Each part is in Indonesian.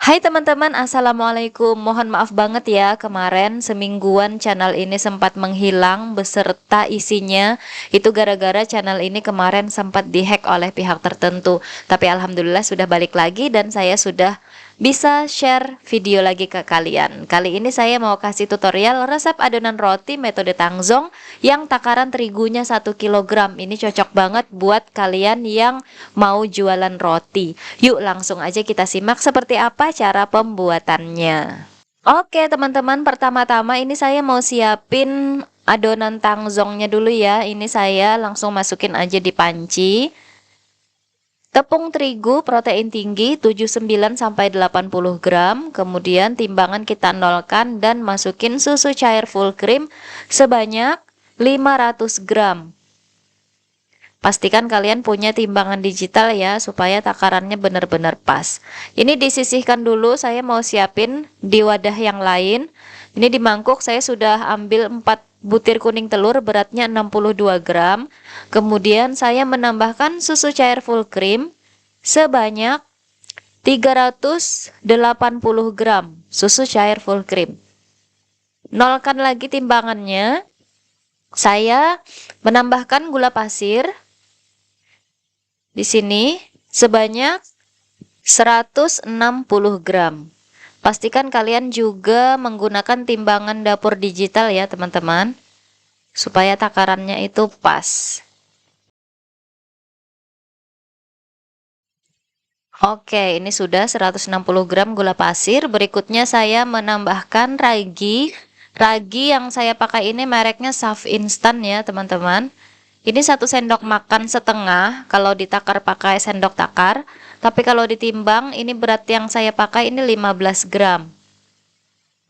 Hai teman-teman, assalamualaikum. Mohon maaf banget ya, kemarin semingguan channel ini sempat menghilang beserta isinya. Itu gara-gara channel ini kemarin sempat dihack oleh pihak tertentu. Tapi alhamdulillah sudah balik lagi dan saya sudah bisa share video lagi ke kalian. Kali ini saya mau kasih tutorial resep adonan roti metode Tangzong yang takaran terigunya 1 kg. Ini cocok banget buat kalian yang mau jualan roti. Yuk langsung aja kita simak seperti apa cara pembuatannya. Oke teman-teman, pertama-tama ini saya mau siapin adonan tangzongnya dulu ya. Ini saya langsung masukin aja di panci. Tepung terigu protein tinggi 79-80 gram. Kemudian timbangan kita nolkan dan masukin susu cair full cream sebanyak 500 gram. Pastikan kalian punya timbangan digital ya, supaya takarannya benar-benar pas. Ini disisihkan dulu, saya mau siapin di wadah yang lain. Ini di mangkuk saya sudah ambil 4 butir kuning telur, beratnya 62 gram. Kemudian saya menambahkan susu cair full cream sebanyak 380 gram susu cair full cream. Nolkan lagi timbangannya. Saya menambahkan gula pasir di sini sebanyak 160 gram. Pastikan kalian juga menggunakan timbangan dapur digital ya teman-teman, supaya takarannya itu pas. Oke, ini sudah 160 gram gula pasir. Berikutnya saya menambahkan ragi. Ragi yang saya pakai ini mereknya Saf Instan ya teman-teman. Ini 1 sendok makan setengah kalau ditakar pakai sendok takar. Tapi kalau ditimbang ini berat yang saya pakai ini 15 gram.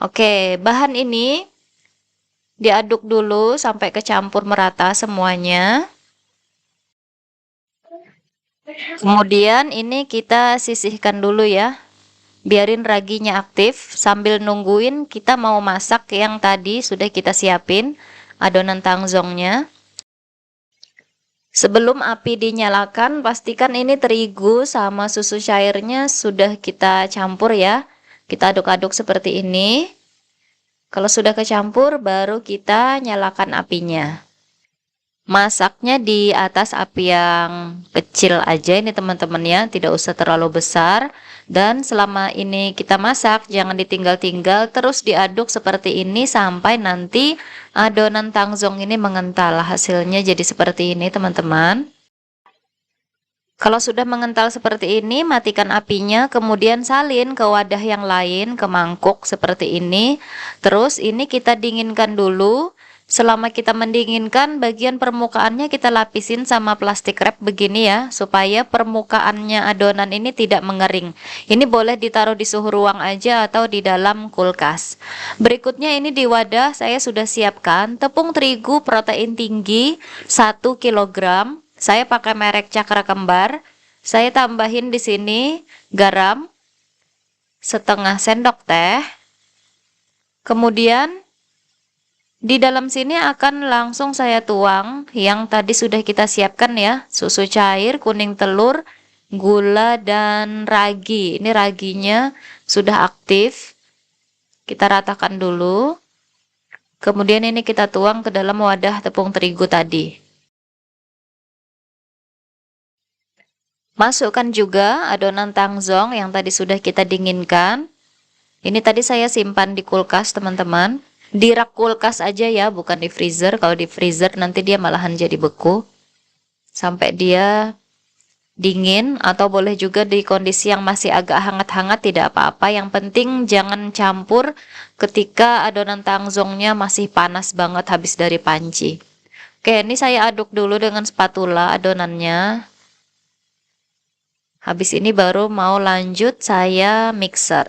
Oke, bahan ini diaduk dulu sampai kecampur merata semuanya. Kemudian ini kita sisihkan dulu ya. Biarin raginya aktif sambil nungguin kita mau masak yang tadi sudah kita siapin adonan tangzongnya. Sebelum api dinyalakan, pastikan ini terigu sama susu cairnya sudah kita campur ya. Kita aduk-aduk seperti ini. Kalau sudah kecampur, baru kita nyalakan apinya. Masaknya di atas api yang kecil aja ini teman-teman ya, tidak usah terlalu besar. Dan selama ini kita masak, jangan ditinggal-tinggal, terus diaduk seperti ini sampai nanti adonan tangzong ini mengental. Hasilnya jadi seperti ini teman-teman. Kalau sudah mengental seperti ini, matikan apinya, kemudian salin ke wadah yang lain, ke mangkuk seperti ini. Terus ini kita dinginkan dulu. Selama kita mendinginkan, bagian permukaannya kita lapisin sama plastik wrap begini ya, supaya permukaannya adonan ini tidak mengering. Ini boleh ditaruh di suhu ruang aja atau di dalam kulkas. Berikutnya ini di wadah saya sudah siapkan tepung terigu protein tinggi 1 kg. Saya pakai merek Cakra Kembar. Saya tambahin di sini garam setengah sendok teh. Kemudian di dalam sini akan langsung saya tuang yang tadi sudah kita siapkan ya, susu cair, kuning telur, gula, dan ragi. Ini raginya sudah aktif. Kita ratakan dulu. Kemudian ini kita tuang ke dalam wadah tepung terigu tadi. Masukkan juga adonan tangzong yang tadi sudah kita dinginkan. Ini tadi saya simpan di kulkas teman-teman. Di rak kulkas aja ya, bukan di freezer. Kalau di freezer nanti dia malahan jadi beku. Sampai dia dingin, atau boleh juga di kondisi yang masih agak hangat-hangat, tidak apa-apa. Yang penting jangan campur ketika adonan tangzongnya masih panas banget habis dari panci. Oke, ini saya aduk dulu dengan spatula adonannya. Habis ini baru mau lanjut saya mixer.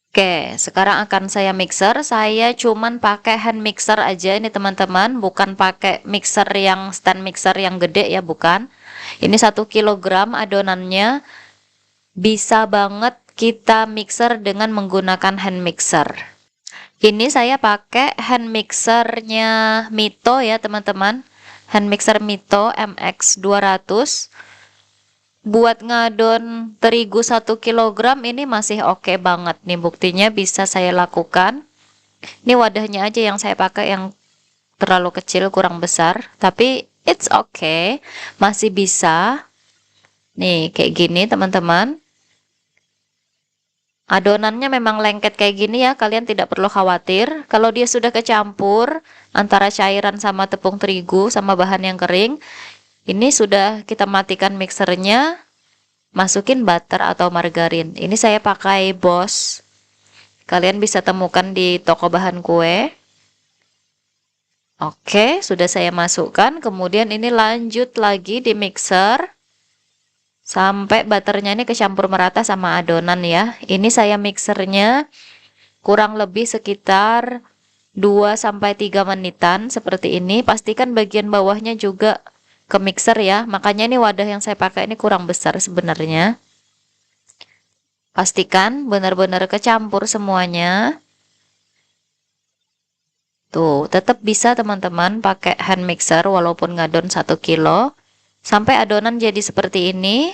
Oke, sekarang akan saya mixer. Saya cuman pakai hand mixer aja ini teman-teman, bukan pakai mixer yang stand mixer yang gede ya, bukan. Ini 1 kg adonannya, bisa banget kita mixer dengan menggunakan hand mixer. Ini saya pakai hand mixernya Mito ya teman-teman, hand mixer Mito MX 200. buat ngadon terigu 1 kilogram ini masih oke banget nih, buktinya bisa saya lakukan. Ini wadahnya aja yang saya pakai yang terlalu kecil, kurang besar, tapi it's okay, masih bisa. Nih kayak gini teman-teman. Adonannya memang lengket kayak gini ya, kalian tidak perlu khawatir. Kalau dia sudah kecampur antara cairan sama tepung terigu sama bahan yang kering, ini sudah kita matikan mixernya. Masukin butter atau margarin. Ini saya pakai Boss. Kalian bisa temukan di toko bahan kue. Oke, sudah saya masukkan. Kemudian ini lanjut lagi di mixer sampai butternya ini kecampur merata sama adonan ya. Ini saya mixernya kurang lebih sekitar 2-3 menitan seperti ini. Pastikan bagian bawahnya juga ke mixer ya, makanya ini wadah yang saya pakai ini kurang besar sebenarnya. Pastikan benar-benar kecampur semuanya. Tuh, tetap bisa teman-teman pakai hand mixer walaupun ngadon 1 kilo. Sampai adonan jadi seperti ini.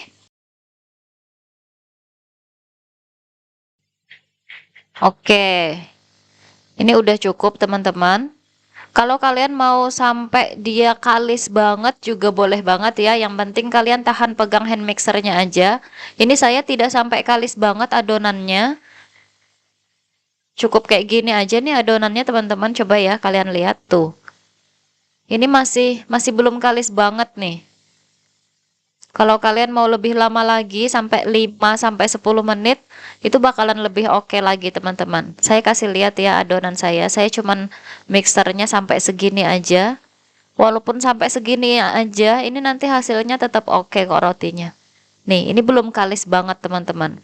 Oke, ini udah cukup teman-teman. Kalau kalian mau sampai dia kalis banget juga boleh banget ya. Yang penting kalian tahan pegang hand mixernya aja. Ini saya tidak sampai kalis banget adonannya. Cukup kayak gini aja nih adonannya teman-teman. Coba ya kalian lihat tuh. Ini masih belum kalis banget nih. Kalau kalian mau lebih lama lagi sampai 5-10 menit, itu bakalan lebih oke lagi teman-teman. Saya kasih lihat ya adonan saya. Saya cuman mixernya sampai segini aja. Walaupun sampai segini aja, ini nanti hasilnya tetap oke kok rotinya. Nih, ini belum kalis banget teman-teman.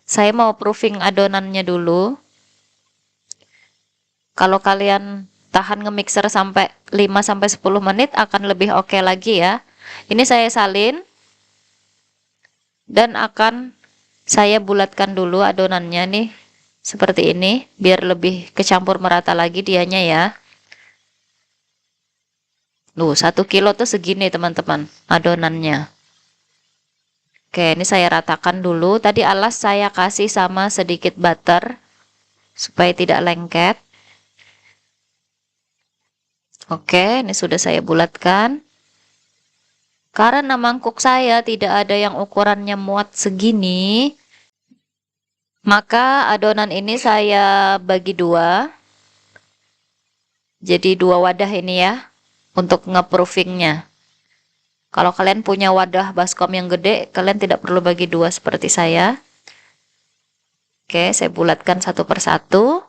Saya mau proofing adonannya dulu. Kalau kalian tahan nge-mixer sampai 5-10 menit akan lebih oke lagi ya. Ini saya salin dan akan saya bulatkan dulu adonannya nih seperti ini biar lebih kecampur merata lagi dianya ya. 1 kilo tuh segini teman-teman adonannya. Oke, ini saya ratakan dulu. Tadi alas saya kasih sama sedikit butter supaya tidak lengket. Oke, ini sudah saya bulatkan. Karena mangkuk saya tidak ada yang ukurannya muat segini, maka adonan ini saya bagi 2. Jadi 2 wadah ini ya, untuk nge-proofingnya. Kalau kalian punya wadah baskom yang gede, kalian tidak perlu bagi 2 seperti saya. Oke, saya bulatkan satu persatu.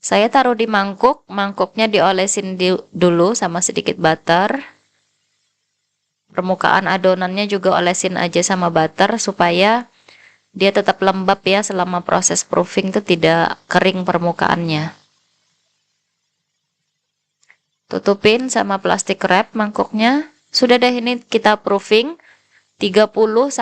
Saya taruh di mangkuk, mangkuknya diolesin dulu sama sedikit butter. Permukaan adonannya juga olesin aja sama butter supaya dia tetap lembab ya selama proses proofing itu tidak kering permukaannya. Tutupin sama plastik wrap mangkuknya. Sudah deh ini kita proofing 30-60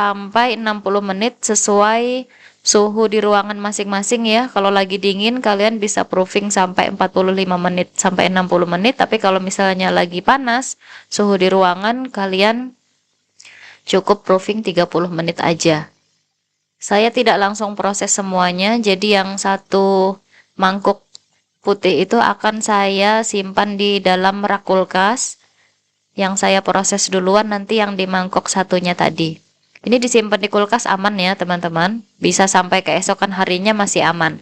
menit sesuai suhu di ruangan masing-masing ya. Kalau lagi dingin kalian bisa proofing sampai 45 menit sampai 60 menit, tapi kalau misalnya lagi panas suhu di ruangan kalian cukup proofing 30 menit aja. Saya tidak langsung proses semuanya, jadi yang satu mangkuk putih itu akan saya simpan di dalam rak kulkas. Yang saya proses duluan nanti yang di mangkok satunya tadi. Ini disimpan di kulkas aman ya teman-teman. Bisa sampai keesokan harinya masih aman.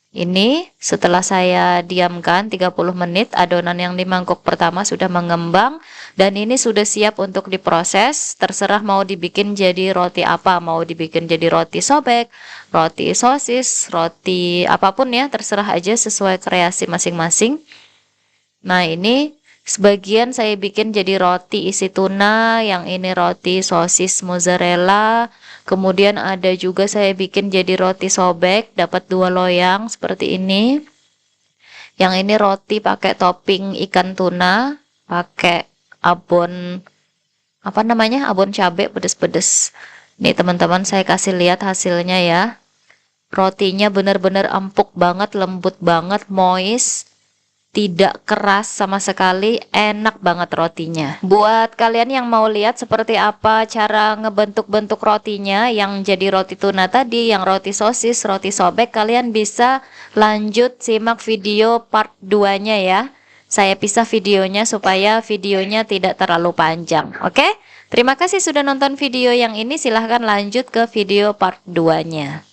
Ini setelah saya diamkan 30 menit, adonan yang di mangkok pertama sudah mengembang. Dan ini sudah siap untuk diproses. Terserah mau dibikin jadi roti apa. Mau dibikin jadi roti sobek, roti sosis, roti apapun ya. Terserah aja sesuai kreasi masing-masing. Nah ini sebagian saya bikin jadi roti isi tuna, yang ini roti sosis mozzarella, kemudian ada juga saya bikin jadi roti sobek, dapat 2 loyang seperti ini. Yang ini roti pakai topping ikan tuna, pakai abon, apa namanya, abon cabai pedes-pedes. Nih teman-teman saya kasih lihat hasilnya ya. Rotinya benar-benar empuk banget, lembut banget, moist. tidak keras sama sekali, enak banget rotinya. Buat kalian yang mau lihat seperti apa cara ngebentuk-bentuk rotinya, yang jadi roti tuna tadi, yang roti sosis, roti sobek, kalian bisa lanjut simak video part 2-nya ya. Saya pisah videonya supaya videonya tidak terlalu panjang. Oke? Terima kasih sudah nonton video yang ini. Silahkan lanjut ke video part 2-nya.